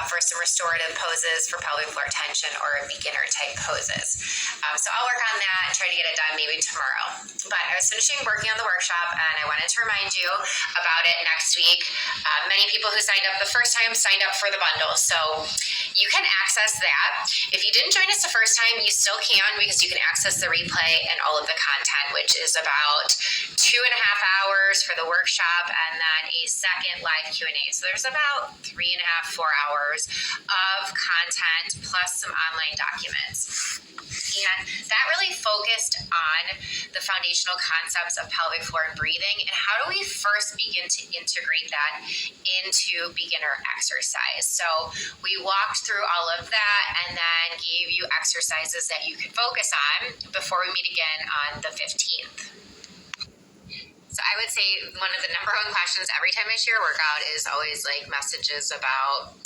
for some restorative poses for pelvic floor tension or beginner type poses. So I'll work on that and try to get it done maybe tomorrow. But I was finishing working on the workshop and I wanted to remind you about it next week. Many people who signed up the first time signed up for the bundle, so you can access that. If you didn't join us the first time, you still can, because you can access the replay and all of the content, which is about 2.5 hours for the workshop and then a second live Q&A. So there's about 3.5, 4 hours of content plus some online documents. And that really focused on the foundational concepts of pelvic floor and breathing, and how do we first begin to integrate that into beginner exercise. So we walked through all of that and then gave you exercises that you could focus on before we meet again on the 15th. So I would say one of the number one questions every time I share a workout is always like messages about,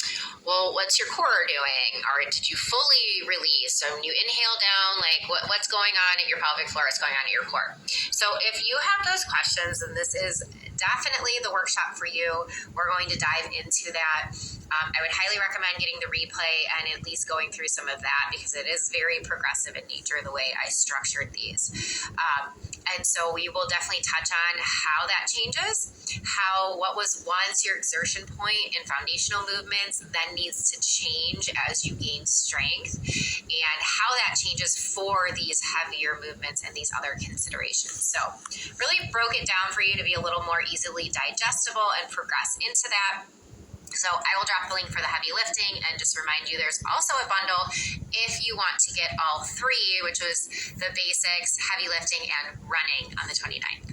well, what's your core doing? Or did you fully release? So when you inhale down, like what's going on at your pelvic floor is going on at your core. So if you have those questions, then this is definitely the workshop for you. We're going to dive into that. I would highly recommend getting the replay and at least going through some of that, because it is very progressive in nature the way I structured these. And so we will definitely touch on how that changes, how what was once your exertion point in foundational movements then needs to change as you gain strength, and how that changes for these heavier movements and these other considerations. So really broke it down for you to be a little more easily digestible and progress into that. So I will drop the link for the heavy lifting, and just remind you there's also a bundle if you want to get all three, which was the basics, heavy lifting, and running on the 29th.